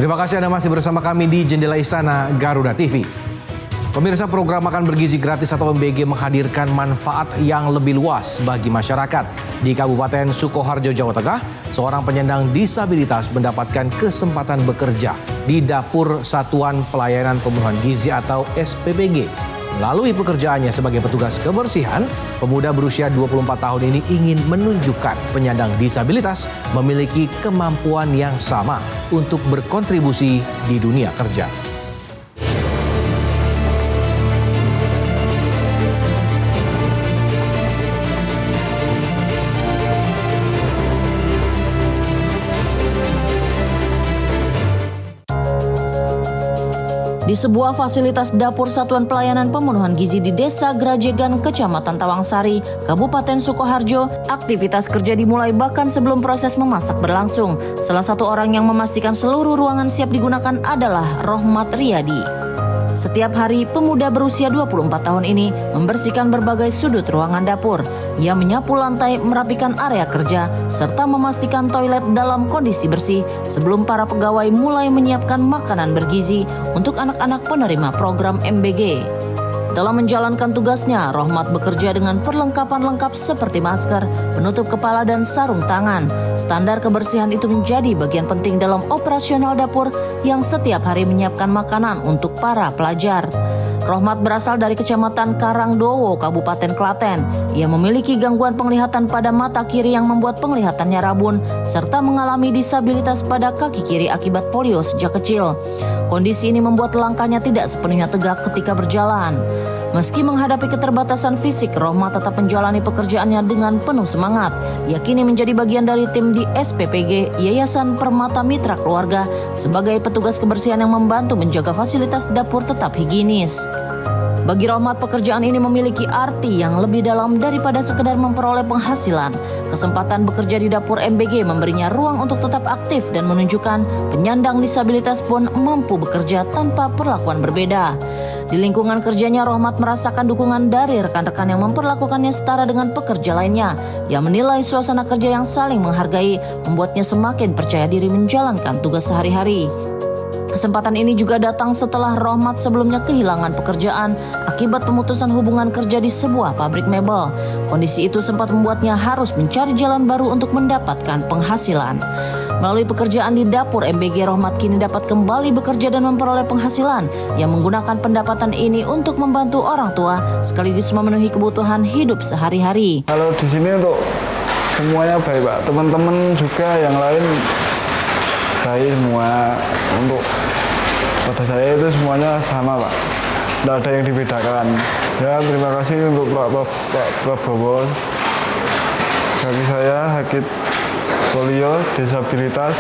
Terima kasih Anda masih bersama kami di Jendela Istana Garuda TV. Pemirsa, program Makan Bergizi Gratis atau MBG menghadirkan manfaat yang lebih luas bagi masyarakat. Di Kabupaten Sukoharjo, Jawa Tengah, seorang penyandang disabilitas mendapatkan kesempatan bekerja di Dapur Satuan Pelayanan Pemenuhan Gizi atau SPPG. Melalui pekerjaannya sebagai petugas kebersihan, pemuda berusia 24 tahun ini ingin menunjukkan penyandang disabilitas memiliki kemampuan yang sama untuk berkontribusi di dunia kerja. Di sebuah fasilitas Dapur Satuan Pelayanan Pemenuhan Gizi di Desa Grajegan, Kecamatan Tawangsari, Kabupaten Sukoharjo, aktivitas kerja dimulai bahkan sebelum proses memasak berlangsung. Salah satu orang yang memastikan seluruh ruangan siap digunakan adalah Rohmat Riyadi. Setiap hari, pemuda berusia 24 tahun ini membersihkan berbagai sudut ruangan dapur. Ia menyapu lantai, merapikan area kerja, serta memastikan toilet dalam kondisi bersih sebelum para pegawai mulai menyiapkan makanan bergizi untuk anak-anak penerima program MBG. Dalam menjalankan tugasnya, Rohmat bekerja dengan perlengkapan lengkap seperti masker, penutup kepala, dan sarung tangan. Standar kebersihan itu menjadi bagian penting dalam operasional dapur yang setiap hari menyiapkan makanan untuk para pelajar. Rohmat berasal dari Kecamatan Karangdowo, Kabupaten Klaten. Ia memiliki gangguan penglihatan pada mata kiri yang membuat penglihatannya rabun, serta mengalami disabilitas pada kaki kiri akibat polio sejak kecil. Kondisi ini membuat langkahnya tidak sepenuhnya tegak ketika berjalan. Meski menghadapi keterbatasan fisik, Rohmat tetap menjalani pekerjaannya dengan penuh semangat. Ia kini menjadi bagian dari tim di SPPG, Yayasan Permata Mitra Keluarga, sebagai petugas kebersihan yang membantu menjaga fasilitas dapur tetap higienis. Bagi Rohmat, pekerjaan ini memiliki arti yang lebih dalam daripada sekedar memperoleh penghasilan. Kesempatan bekerja di dapur MBG memberinya ruang untuk tetap aktif dan menunjukkan penyandang disabilitas pun mampu bekerja tanpa perlakuan berbeda. Di lingkungan kerjanya, Rohmat merasakan dukungan dari rekan-rekan yang memperlakukannya setara dengan pekerja lainnya. Ia menilai suasana kerja yang saling menghargai membuatnya semakin percaya diri menjalankan tugas sehari-hari. Kesempatan ini juga datang setelah Rohmat sebelumnya kehilangan pekerjaan akibat pemutusan hubungan kerja di sebuah pabrik mebel. Kondisi itu sempat membuatnya harus mencari jalan baru untuk mendapatkan penghasilan. Melalui pekerjaan di dapur MBG, Rohmat kini dapat kembali bekerja dan memperoleh penghasilan yang menggunakan pendapatan ini untuk membantu orang tua sekaligus memenuhi kebutuhan hidup sehari-hari. Kalau di sini untuk semuanya baik, Pak. Teman-teman juga yang lain baik semua. Untuk pada saya itu semuanya sama, Pak. Tidak ada yang dibedakan. Ya, terima kasih untuk Pak Prabowo. Bagi saya sakit polio, disabilitas,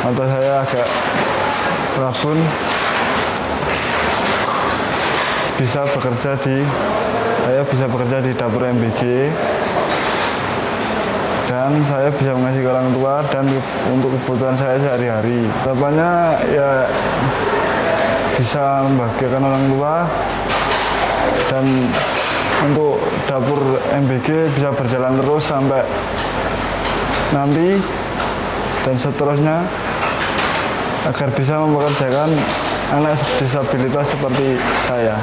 mata saya agak rabun, saya bisa bekerja di dapur MBG, dan saya bisa mengasihi orang tua dan untuk kebutuhan saya sehari-hari. Harapannya ya bisa membahagiakan orang tua, dan untuk dapur MBG bisa berjalan terus sampai nanti dan seterusnya, agar bisa mempekerjakan anak disabilitas seperti saya.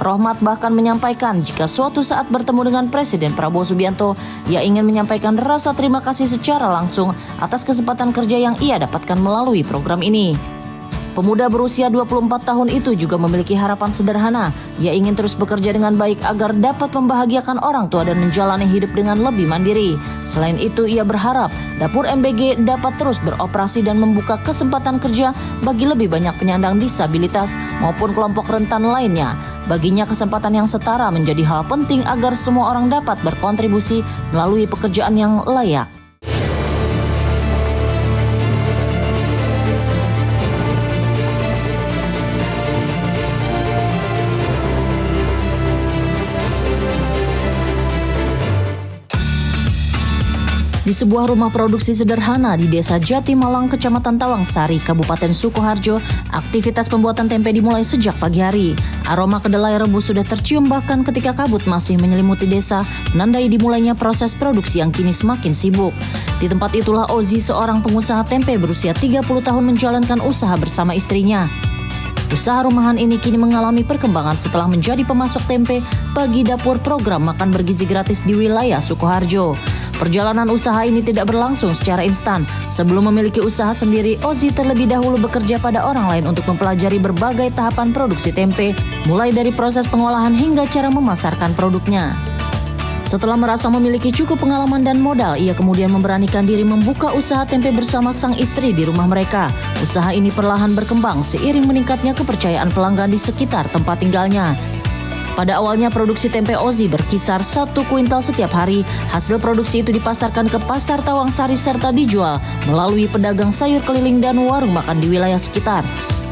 Rohmat bahkan menyampaikan jika suatu saat bertemu dengan Presiden Prabowo Subianto, ia ingin menyampaikan rasa terima kasih secara langsung atas kesempatan kerja yang ia dapatkan melalui program ini. Pemuda berusia 24 tahun itu juga memiliki harapan sederhana. Ia ingin terus bekerja dengan baik agar dapat membahagiakan orang tua dan menjalani hidup dengan lebih mandiri. Selain itu, ia berharap dapur MBG dapat terus beroperasi dan membuka kesempatan kerja bagi lebih banyak penyandang disabilitas maupun kelompok rentan lainnya. Baginya, kesempatan yang setara menjadi hal penting agar semua orang dapat berkontribusi melalui pekerjaan yang layak. Di Di sebuah rumah produksi sederhana di Desa Jatimalang, Kecamatan Tawangsari, Kabupaten Sukoharjo, aktivitas pembuatan tempe dimulai sejak pagi hari. Aroma kedelai rebus sudah tercium bahkan ketika kabut masih menyelimuti desa, menandai dimulainya proses produksi yang kini semakin sibuk. Di tempat itulah Ozi, seorang pengusaha tempe berusia 30 tahun, menjalankan usaha bersama istrinya. Usaha rumahan ini kini mengalami perkembangan setelah menjadi pemasok tempe bagi dapur program makan bergizi gratis di wilayah Sukoharjo. Perjalanan usaha ini tidak berlangsung secara instan. Sebelum memiliki usaha sendiri, Ozi terlebih dahulu bekerja pada orang lain untuk mempelajari berbagai tahapan produksi tempe, mulai dari proses pengolahan hingga cara memasarkan produknya. Setelah merasa memiliki cukup pengalaman dan modal, ia kemudian memberanikan diri membuka usaha tempe bersama sang istri di rumah mereka. Usaha ini perlahan berkembang seiring meningkatnya kepercayaan pelanggan di sekitar tempat tinggalnya. Pada awalnya produksi tempe Ozi berkisar 1 kuintal setiap hari. Hasil produksi itu dipasarkan ke Pasar Tawangsari serta dijual melalui pedagang sayur keliling dan warung makan di wilayah sekitar.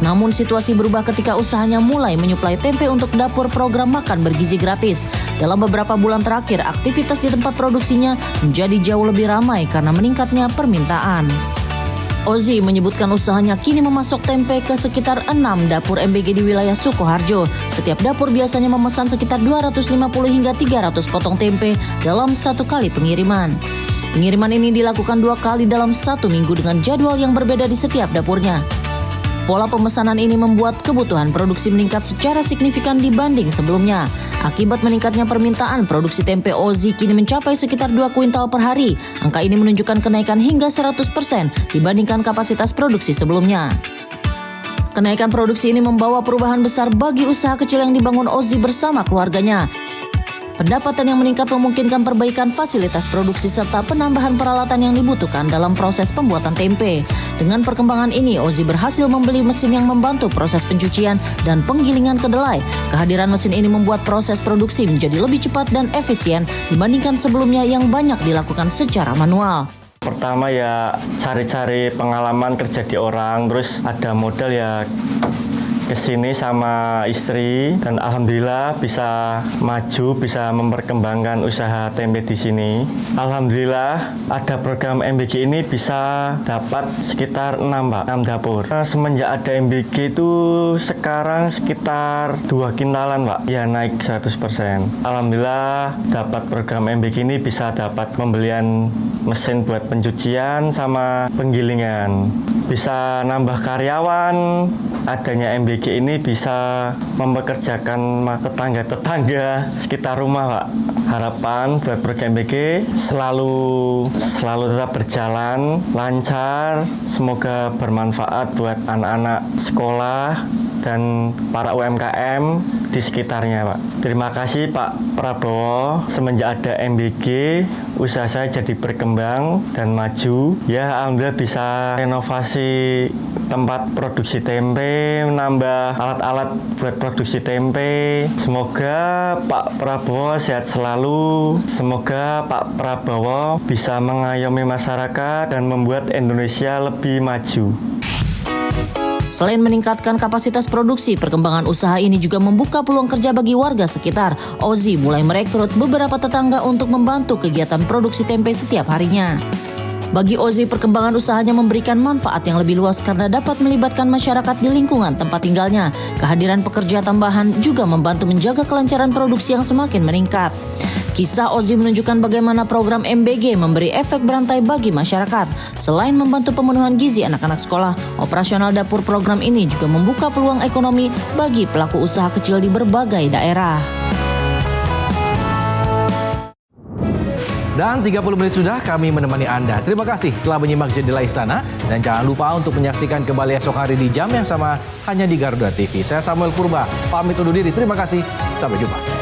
Namun situasi berubah ketika usahanya mulai menyuplai tempe untuk dapur program makan bergizi gratis. Dalam beberapa bulan terakhir, aktivitas di tempat produksinya menjadi jauh lebih ramai karena meningkatnya permintaan. Ozi menyebutkan usahanya kini memasok tempe ke sekitar 6 dapur MBG di wilayah Sukoharjo. Setiap dapur biasanya memesan sekitar 250 hingga 300 potong tempe dalam satu kali pengiriman. Pengiriman ini dilakukan 2 kali dalam 1 minggu dengan jadwal yang berbeda di setiap dapurnya. Pola pemesanan ini membuat kebutuhan produksi meningkat secara signifikan dibanding sebelumnya. Akibat meningkatnya permintaan, produksi tempe Ozi kini mencapai sekitar 2 kuintal per hari. Angka ini menunjukkan kenaikan hingga 100% dibandingkan kapasitas produksi sebelumnya. Kenaikan produksi ini membawa perubahan besar bagi usaha kecil yang dibangun Ozi bersama keluarganya. Pendapatan yang meningkat memungkinkan perbaikan fasilitas produksi serta penambahan peralatan yang dibutuhkan dalam proses pembuatan tempe. Dengan perkembangan ini, Ozi berhasil membeli mesin yang membantu proses pencucian dan penggilingan kedelai. Kehadiran mesin ini membuat proses produksi menjadi lebih cepat dan efisien dibandingkan sebelumnya yang banyak dilakukan secara manual. Pertama ya cari-cari pengalaman kerja di orang, terus ada modal ya kesini sama istri, dan alhamdulillah bisa maju, bisa memperkembangkan usaha tempe di sini. Alhamdulillah ada program MBG ini bisa dapat sekitar 6 dapur. Semenjak ada MBG itu sekarang sekitar 2 kintalan Pak, ya naik 100%. Alhamdulillah dapat program MBG ini bisa dapat pembelian mesin buat pencucian sama penggilingan. Bisa nambah karyawan, adanya MBG ini bisa mempekerjakan tetangga-tetangga sekitar rumah Pak. Harapan buat program MBG selalu tetap berjalan lancar, semoga bermanfaat buat anak-anak sekolah dan para UMKM di sekitarnya Pak. Terima kasih Pak Prabowo, semenjak ada MBG usaha saya jadi berkembang dan maju. Ya alhamdulillah bisa renovasi tempat produksi tempe, menambah alat-alat buat produksi tempe. Semoga Pak Prabowo sehat selalu. Semoga Pak Prabowo bisa mengayomi masyarakat dan membuat Indonesia lebih maju. Selain meningkatkan kapasitas produksi, perkembangan usaha ini juga membuka peluang kerja bagi warga sekitar. Ozi mulai merekrut beberapa tetangga untuk membantu kegiatan produksi tempe setiap harinya. Bagi Ozi, perkembangan usahanya memberikan manfaat yang lebih luas karena dapat melibatkan masyarakat di lingkungan tempat tinggalnya. Kehadiran pekerja tambahan juga membantu menjaga kelancaran produksi yang semakin meningkat. Kisah Ozi menunjukkan bagaimana program MBG memberi efek berantai bagi masyarakat. Selain membantu pemenuhan gizi anak-anak sekolah, operasional dapur program ini juga membuka peluang ekonomi bagi pelaku usaha kecil di berbagai daerah. Dan 30 menit sudah kami menemani Anda. Terima kasih telah menyimak Jendela Istana. Dan jangan lupa untuk menyaksikan kembali esok hari di jam yang sama hanya di Garuda TV. Saya Samuel Purba, pamit undur diri. Terima kasih, sampai jumpa.